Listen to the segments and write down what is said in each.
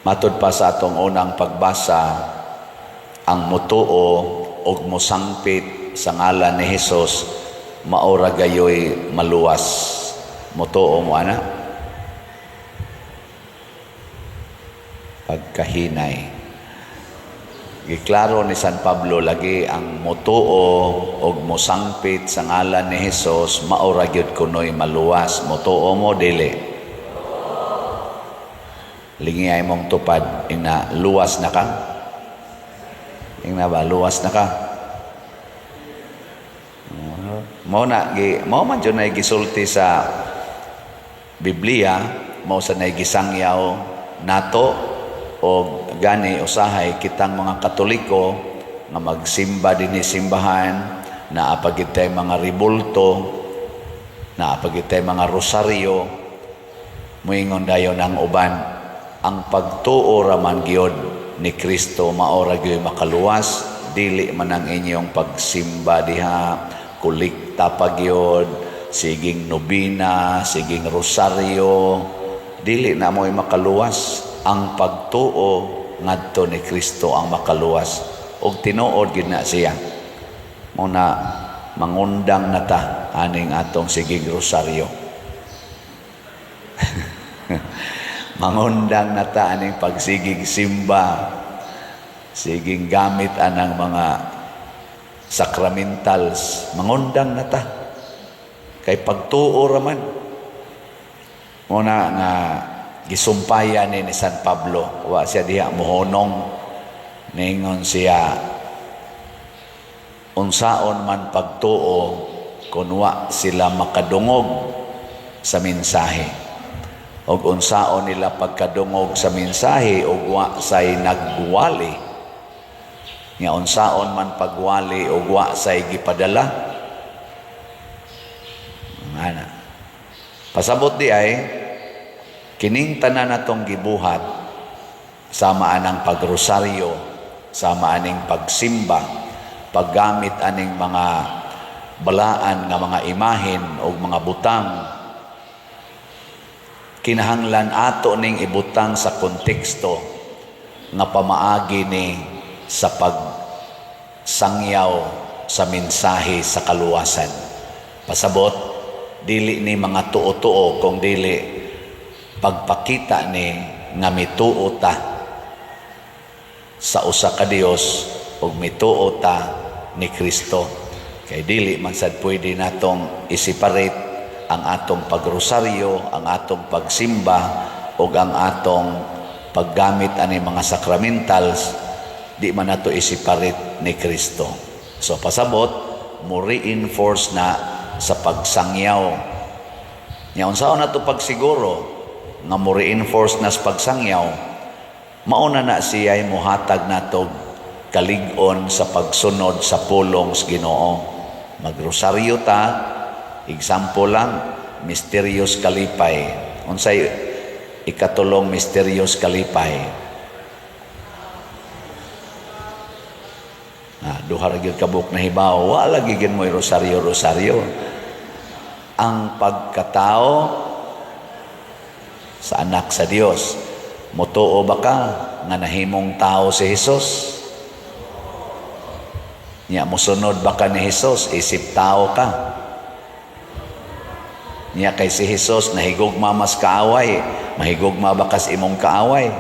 Matud pa sa atong unang pagbasa, ang mutuo og mosangpit sa ngalan ni Hesus maura gayoy maluwas. Mutuo mo ana pagkahinay. Giklaro ni San Pablo lagi ang mutuo og mosangpit sa ngalan ni Hesus maura gyud kunoy maluwas. Mutuo mo dili. Lingi ay mong tupad, ina luwas na ka? Ina ba, luwas na ka? Mao man dyan na gisulti sa Biblia, mao sa na gisangyaw nato, o gani usahay kitang mga Katoliko nga magsimba din simbahan, na apagitay mga ribulto, na apagitay mga rosaryo, muingon dayon ang uban. Ang pagtuo raman gyud ni Kristo maora gyud makaluwas, dili man ang inyong pagsimba diha, kulikta pa gyud, siging nobina, siging rosaryo, dili na mo'y makaluwas. Ang pagtuo ngadto ni Kristo ang makaluwas, og tinuod gyud na siya. Muna mangundang nata aning atong siging rosaryo. Mangundang nata aning pagsigig simba, siging gamit anang mga sacramentals, mangundang nata kay pagtuo raman. Muna nga gisumpayan ni San Pablo, wa siya diha mohonong, ningon siya unsaon man pagtuo kun wa sila makadungog sa mensahe. Og unsaon nila pagkadungog sa mensahe og wa say nagwali, nga unsaon man pagwali og wa say gipadala. Ana pasabot di ay kining tanan natong gibuhat, sama anang pagrosaryo, sama aning pagsimba, paggamit aning mga balaan nga mga imahen o mga butang, kinahanglan ato ning ibutang sa konteksto nga pamaagi ni sa pagsangyaw sa mensahe sa kaluwasan. Pasabot, dili ni mga tuo-tuo, kung dili pagpakita ni nga mituo ta sa usa ka Dios ug mituo ta ni Kristo. Kay dili man sad pwede natong i-separate ang atong pagrosaryo, ang atong pagsimba, o ang atong paggamit ani mga sacramentals, di man nato i-separate ni Kristo. So pasabot, mo reinforce na sa pagsangyaw. Nya unsaon nato pagsiguro nga mo reinforce na sa pagsangyaw? Mauna na siya ay muhatag nato kalig-on sa pagsunod sa pulong sa Ginoo. Magrosaryo ta. Example lang, Mysterious Kalipay. Unsay ikatulong Mysterious Kalipay? Duha ra gyud kabuk na hibaw, wala gigin mo rosaryo. Ang pagkatao sa anak sa Dios. Mutuo ba ka nga nahimong tao si Hesus? Nya mosunod ba ka ni Hesus? Isip tao ka. Niya kay si Hesus nahigugma mas kaaway, mahigugma bakas imong kaaway.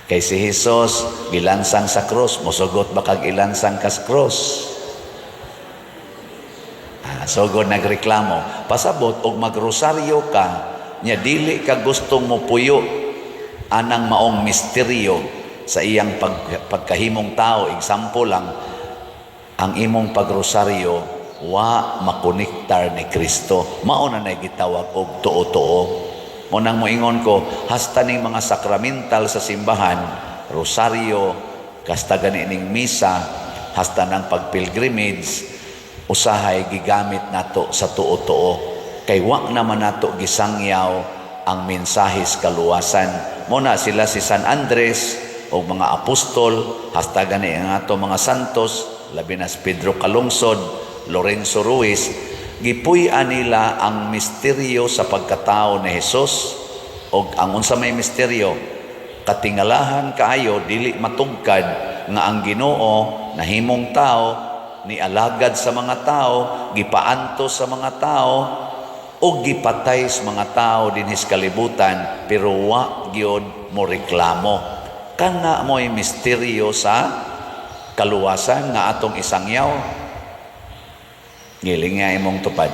Kay si Hesus gilansang sa krus, mosugot ba kag ilansang kas krus? Sugod nagreklamo. Pasabot og magrosaryo ka, nya dili ka gustong mo puyo anang maong misteryo sa iyang pagkahimong tao. Example lang, ang imong pagrosaryo wa makonektar ni Kristo, mao na gitawag og tuo-tuo. Munang moingon ko, hasta ning mga sakramental sa simbahan, rosaryo, kasta gani ning misa, hasta nang pagpilgrimage, usahay gigamit nato sa tuo-tuo. Kay wa naman nato gisangyaw ang mensahe sa kaluwasan. Muna sila si San Andres o mga apostol, hasta gani ang ato mga santos, labi na si Pedro Calungsod, Lorenzo Ruiz, gipuy-an nila ang misteryo sa pagkatao ni Hesus, O ang unsa may misteryo, katingalahan kaayo, dili matugkad nga ang Ginoo nahimong tao, nialagad sa mga tao, gipaantos sa mga tao, o gipatay sa mga tao dinhis kalibutan, pero wa gyud mo reklamo. Kana mo'y misteryo sa kaluwasan nga atong isangyaw. Giling nga imong tupad.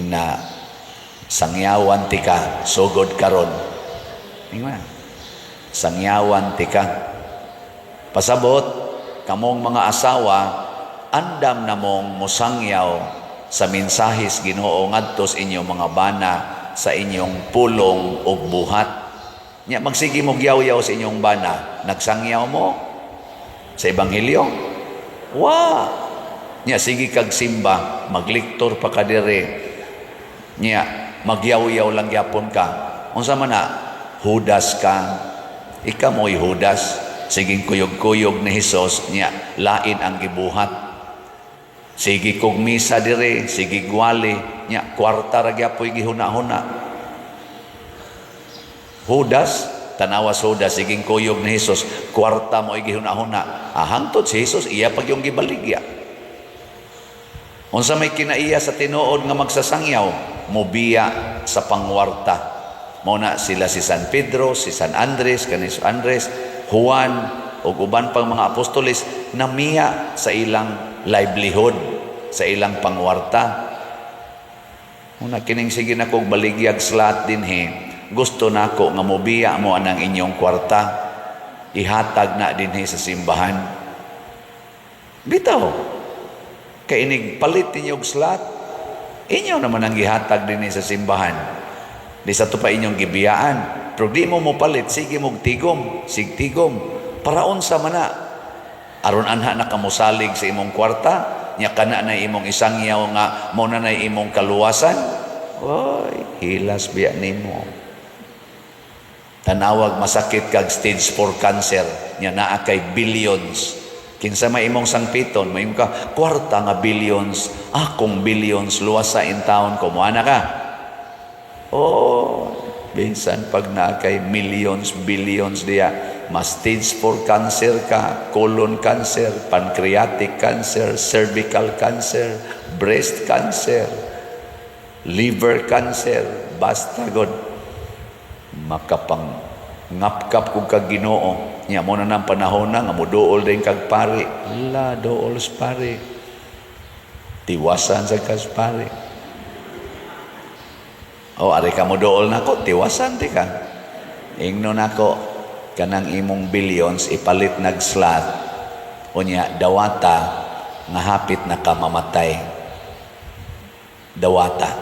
Na sangyawan ti ka, sugod karon. Ingma. Sangyawan ti ka. Pasabot, kamong mga asawa, andam na mong musangyaw sa mensahis Ginoo ngadto sa inyong mga bana, sa inyong pulong ug buhat. Nya magsige mo yaw-yaw sa inyong bana, nagsangyaw mo sa ebanghelyo. Wa. Nya sige kag simba, magliktor pa ka dire. Nya magyaw-yaw lang gyapon ka. Unsa man na? Hudas ka. Ika mo'y Hudas. Sige kuyog-kuyog ni Hesus, nya lain ang gibuhat. Sige kog misa dire, sige gwali, nya kwarta ra gyapoy gihuna-huna. Hudas, tanawas Hudas, sige kuyog ni Hesus, kwarta mo gihuna-huna. Hangtod si Hesus iya pag yung gibaligya. Unsa may kinaiya sa tinuod nga magsasangyaw, mobiya sa pangwarta. Muna sila si San Pedro, si San Andres, kanis Andres, Juan, ug uban pang mga apostoles namiya sa ilang livelihood, sa ilang pangwarta. Una kining sige na kog baligyag slat dinhi, gusto nako nga mobiya mo anang inyong kwarta, ihatag na dinhi sa simbahan. Bitaw, kay inig palit ninyo og slat, inyo naman ang gihatag dinhi sa simbahan. Di sa to pa inyong gibiyaan. Pero di mo palit, sige mong tigom, sig tigom. Paraon sa mana. Aron anha nakamusalig sa imong kwarta, nya kana na imong isangyaw nga mo na imong kaluwasan. Oy, hilas biya nimo. Tanawag masakit kag stage 4 cancer, nya naa kay billions. Kinsa may imong sangpiton, may imong ka kwarta nga billions, akong billions luwas sa in town ko, moana ka. Oh, minsan pag na kay millions, billions diya, mas stage 4 cancer ka, colon cancer, pancreatic cancer, cervical cancer, breast cancer, liver cancer, basta god makapang ngapkap kung kag Ginoo. Nya mo na ng panahon na nga muduol din kag pari. La dool sa pari. Tiwasan sa kas pari. O ari ka muduol nako, tiwasan ti ka. Ingno nako kanang imong billions ipalit nag slot. Unya dawata nga hapit na ka mamatay. Dawata.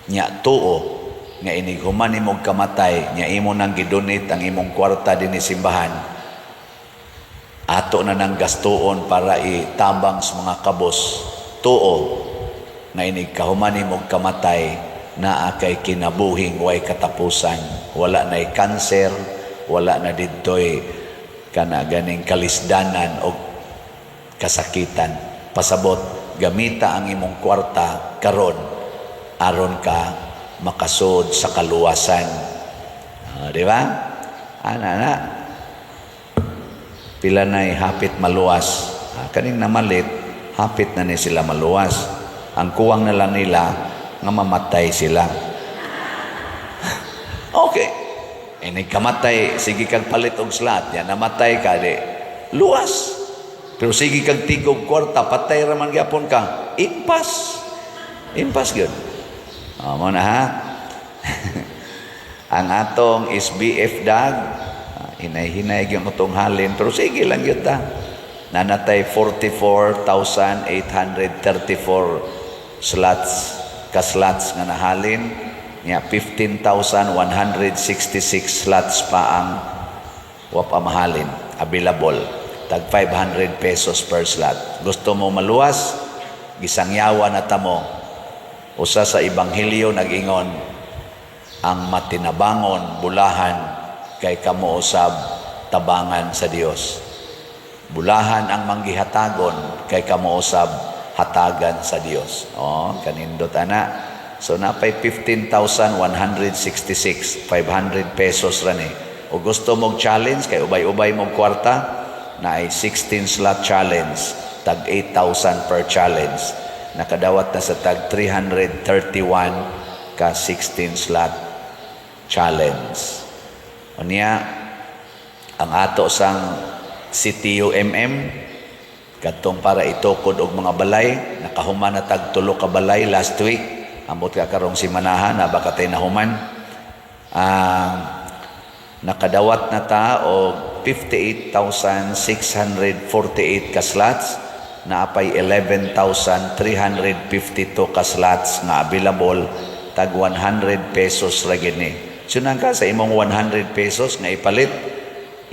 Nya tuo nga inig human imong kamatay, nya imo nang gidonate ang imong kwarta dinhi simbahan. Ato na nang gastuon para itabang sa mga kabos. Tuo nga inig kahuman imong kamatay, naa kay kinabuhing way katapusan. Wala na'y cancer, wala na didtoy kana ganing kalisdanan o kasakitan. Pasabot, gamita ang imong kwarta karon aron ka makasud sa kaluwasan. Di ba? Ana. Pila na'y hapit maluwas. Kaning namalit, hapit na ni sila maluwas. Ang kuwang na lang nila, nga mamatay sila. Okay. Ini kamatay, sige kag palit og slot, yan namatay ka di. Luwas. Pero sige kag tigog kwarta, patay raman gyapon ka. Impas. Impas gyud. Amo na ha. Ang atong SBF dag, hinay-hinay gyud atong halin, pero sige lang gyud ta. Nanatay 44,834 slots. Ka-slots nga nahalin, niya 15,166 slots pa ang mahalin, available. Tag 500 pesos per slot. Gusto mo maluwas, gisangyawan na tamo. Usa sa ebanghelyo nag-ingon, ang matinabangon, bulahan, kay kamo usab tabangan sa Dios. Bulahan ang manggihatagon, kay kamo usab hatagan sa Dios. Kanindot ana. So napay 15,166, 500 pesos rani. O gusto mong challenge, kay ubay-ubay mong kwarta, na ay 16 slot challenge, tag 8,000 per challenge. Nakadawat na sa tag 331 ka 16 slot challenge. O niya, ang ato sang CTUMM, katong para itukod og mga balay, nakahuman na tag 3 ka balay last week, ambot ka karong simanahan, na baka tayo nahuman. Nakadawat na ta og 58,648 ka slots, na apay 11,352 ka slots nga available, tag 100 pesos ra gini. Sunan ka sa imong 100 pesos nga ipalit,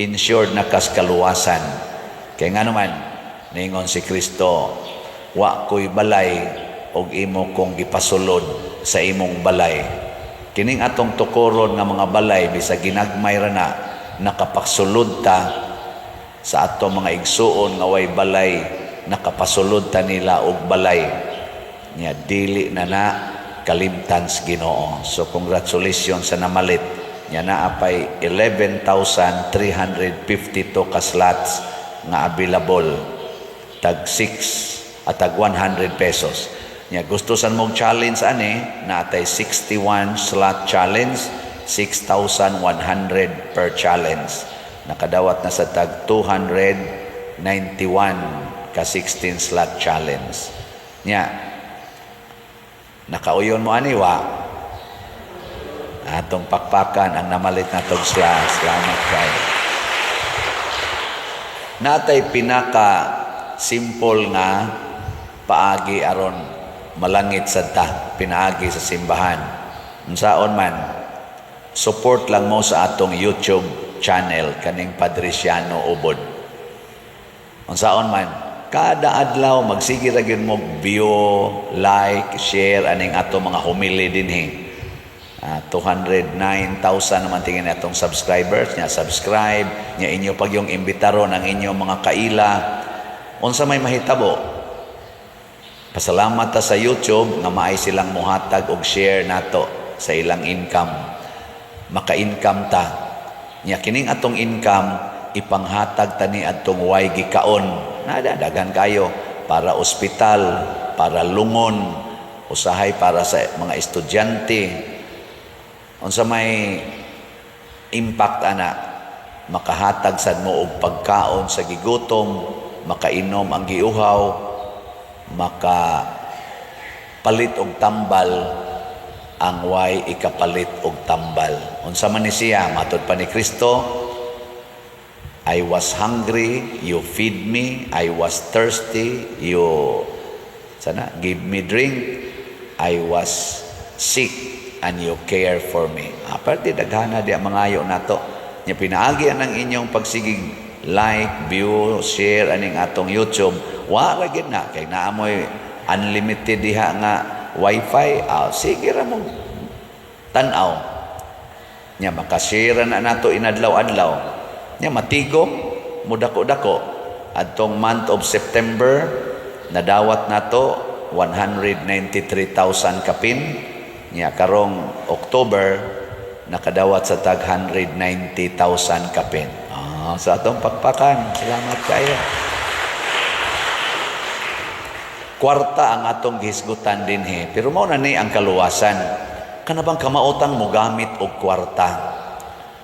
insured na kas kaluwasan. Kaya nga naman, ningon si Kristo, wa ko'y balay og imo kong gipasulod sa imong balay. Kining atong tukoron nga mga balay, bisa ginagmay ra na, nakapagsulod ta sa atong mga igsuon nga way balay, nakapasulod ta nila og balay. Nya dili na kalimtans Ginoo. So congratulations sa namalit. Nya naapay 11,352 ka slots nga available, tag 6 at tag 100 pesos. Nya gusto san mong challenge ani, natay 61 slot challenge, 6,100 per challenge. Nakadawat na sa tag 291 ka 16 slot challenge. Nya nakauyon mo ani wa atong pakpakan ang namalit na tog slot. Salamat kayo. Natay pinaka simple nga paagi aron malangit sa ta, pinaagi sa simbahan. Unsaon man, support lang mo sa atong YouTube channel kaning Padresiano Ubod. Unsaon man, kada adlaw magsige ra gyud mo view, like, share aning atong mga homily dinhi. 209,000 naman tingin atong subscribers nya. Subscribe nya, inyo pag yung imbitaron ang inyong mga kaila. Unsa may mahitabo, pasalamat ta sa YouTube nga maay silang muhatag og share nato sa ilang income. Maka-income ta. Nya kining atong income ipanghatag tani atong way gikaon. Nadadagan kayo para ospital, para lungon, usahay para sa mga estudyante. Unsa may impact ana, makahatag sad mo og pagkaon sa gigutom, makainom ang giuhaw, makapalit og tambal ang way ikapalit og tambal. Unsa man ni siya, matud pa ni Kristo, I was hungry, you feed me. I was thirsty, you give me drink. I was sick, and you care for me. Aparte, daghana di ang mangayo nato. Nya pinaagi ang inyong pagsigig like, view, share aning atong YouTube. Wa ra gid na kay naamoy unlimited diha nga wifi. Sige ra mo tan-aw. Nya makashare na nato inadlaw-adlaw. Nya matigom mudako-dako adtong month of September nadawat nato 193,000 kapin. Nya karong October nakadawat sa tag 190,000 kapin. Sa atong pakpakan, salamat kayo. Kwarta ang atong gihisgutan dinhi, pero mao na ni ang kaluwasan. Kanabang kamautang mo gamit og kwarta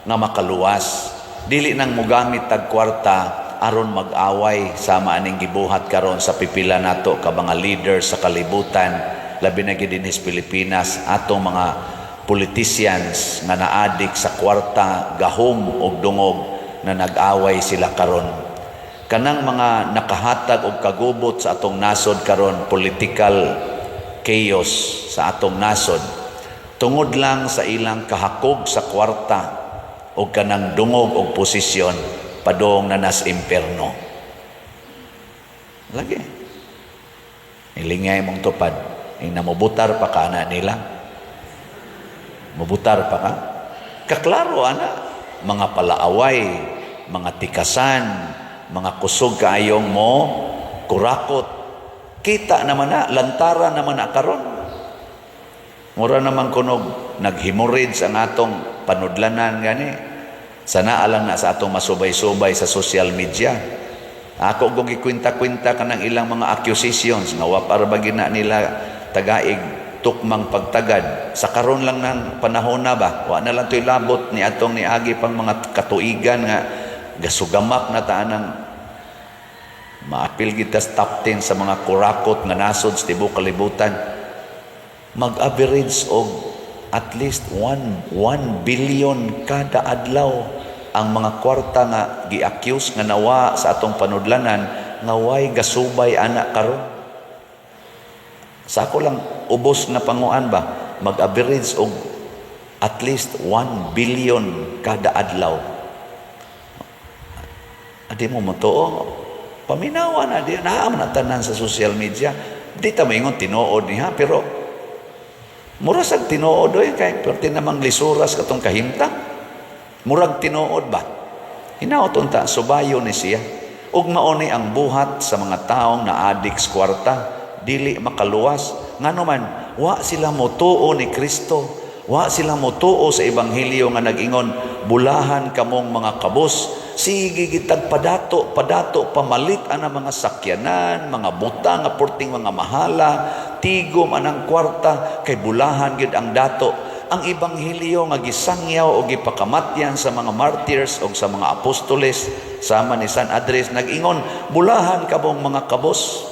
nga makaluwas. Dili nang mogamit tag kwarta aron mag-away sama aning gibuhat karon sa pipila nato ka mga leader sa kalibutan, labi na gid dinhi sa Pilipinas, atong mga politicians nga naadik sa kwarta, gahom og dungog na nag-away sila karon. Kanang mga nakahatag og kagubot sa atong nasod karon, political chaos sa atong nasod, tungod lang sa ilang kahakog sa kwarta o kanang dungog o posisyon, padong na nas imperno. Lagi. Ilingay mong tupad. Namubutar pa ka na nila. Mubutar pa ka. Kaklaro, ana. Mga palaaway, mga tikasan, mga kusog kaayong mo, kurakot. Kita naman na, lantaran naman na karon. Mura naman kunog naghemorrhage ang atong panudlanan gani. Sana alang na sa atong masubay-subay sa social media. Ako kung ikwinta-kwinta ka ng ilang mga accusations nga wa para ba gina nila tagaig tukmang pagtagad. Sa karon lang ng panahon na ba, wa na lang to'y labot ni atong niagi pang mga katuigan nga gasugamak na taanang maapil kita top 10 sa mga kurakot nga nasod sa tibuok kalibutan. Mag-average og at least 1 billion kada adlaw ang mga kwarta nga gi-accuse nga nawa sa atong panudlanan nga way gasubay ana karon. Sa ako lang ubos na panguan ba, mag-average og at least 1 billion kada adlaw. Adi mo motoo, paminawa na di naam na tanan sa social media. Di ta maingon tinuod niya, pero mura sag tinuod oy kay perti namang lisuras katong kahimtang. Murag tinuod ba? Hinaoton ta subayo ni siya. Ug mauni ang buhat sa mga taong na adik sa kwarta, dili makaluwas. Nganuman, wa sila motuo ni Kristo. Wa sila motuo sa ebanghelyo nga nag-ingon, bulahan kamong mga kabos. Sige gitag padato pamalit ang mga sakyanan, mga butang nga porting mga mahala, tigom anang kwarta kay bulahan gid ang dato. Ang ebanghelyo nga gisangyaw o gipakamatyan sa mga martyrs o sa mga apostoles sama ni San Andres nag-ingon, bulahan kamong mga kabos.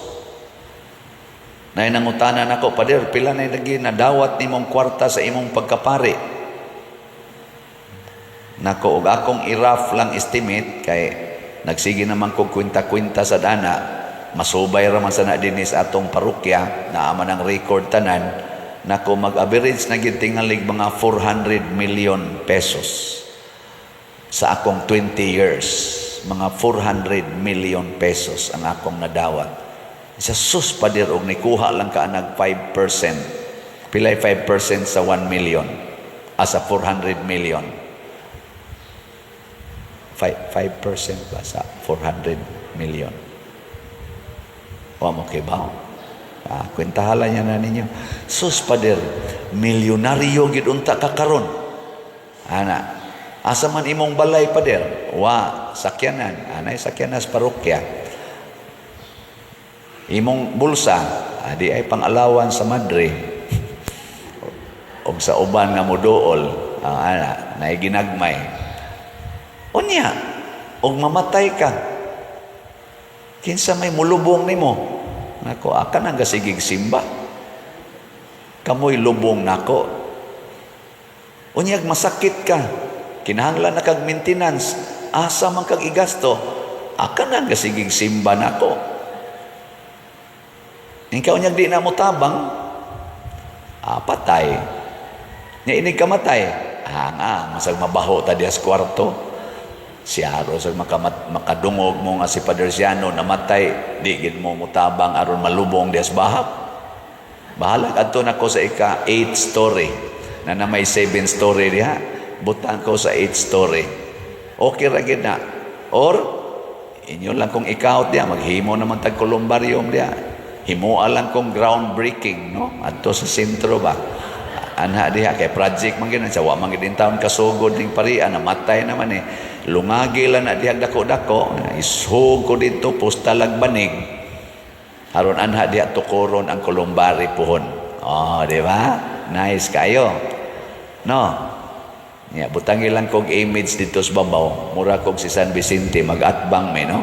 Nay nangutanan ako, Pader, pila na lagi nadawat nimong kwarta sa imong pagkapari? Nako, og akong i-rough lang estimate kay nagsige naman kog kwinta-kwinta sa dana, masubay raman sa na dinis atong parokya na aman ang record tanan. Nako, mag-average na gitingalig mga 400 million pesos sa akong 20 years. Mga 400 million pesos ang akong nadawat. Isa sus Pader, og nikuha lang ka nag 5%. Pilay 5% sa 1 million. Sa 400 million. 5% ba sa 400 million? Wa mo kay ba? Kwentahala niya na ninyo. Sus Pader, milyonaryo gid unta ka karon. Ana, asa man imong balay Pader? Wa, sakyanan. Anay sakyanan sa parokya. Imong bulsa, di ay pang-alawan sa madre. Og sa uban nga moduol, ana, nay ginagmay. Unya, og mamatay ka. Kinsa may mulubong nimo? Nako, akan ang gasigig simba. Kamoy lubong nako. Unyag masakit ka. Kinahanglan na kag maintenance. Asa man kag igasto. Akan ang gasigig simba nako. Ikaw unyag di na mo tabang. Patay. Nya inig kamatay. Masag mabaho ta diya sa kwarto. Si Aros ang makadungog mo nga si Padre Siano namatay, di gid mo mutabang aron malubong dias bahak. Bahala adto nako sa ika 8 story na may 7 story diha. Butang ko sa 8 story. Okay ra gid na. Or inyo lang kung ikaw diya maghimo naman tag columbarium diya. Himoa lang kung groundbreaking, no? Adto sa sentro ba. Anha diha kay project man gid sa wa man gid taon kasugod ning parian namatay naman eh. Lungagi lang na dihag dako-dako, ishog ko dito, pustalag banig. Haron anha diha tukuron ang kulumbari puhon. Di ba? Nice kayo. No? Yeah, butangi lang kog image dito sa babaw. Mura kog si San Vicente, mag-atbang may, no?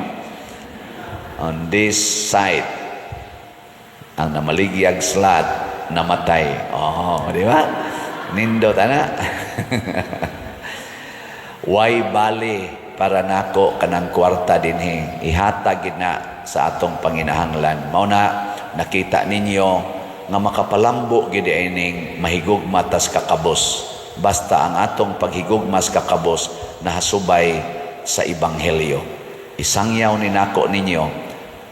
On this side, ang namaligyag slat, namatay. Di ba? Nindot, ana? Way bali para nako kanang kwarta dinhi ihatag gid na sa atong panginahanglan. Mao na nakita ninyo nga makapalambo gid ining mahigugma tas kakabos basta ang atong paghigugmas kakabos nahasubay sa ebanghelyo. Isangyaw ni nako ninyo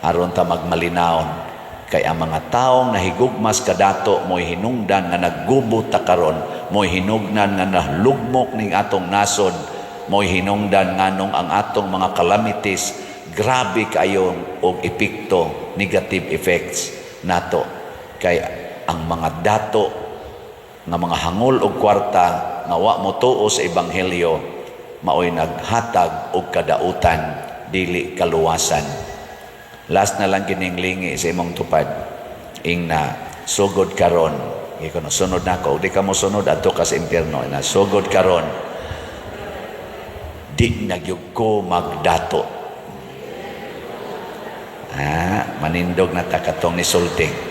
aron ta magmalinawon kay ang mga taong nahigugmas kadato mo'y hinungdan nga naggubo ta karon, mo'y hinungdan nga nahlugmok ning atong nasod, mo'y hinungdan nganong ang atong mga calamities grabe kayo og epekto, negative effects nato. Kay ang mga dato nga mga hangul og kwarta nga wa mo tuo sa ebanghelyo maoy naghatag og kadautan dili kaluwasan. Last na lang kininglingi sa imong tupad ing na sugod karon ikaw na sunod nako di ka mo sunod adto ka sa impierno na sugod karon di nagyug ko magdato. Manindog na takatong ni sulting.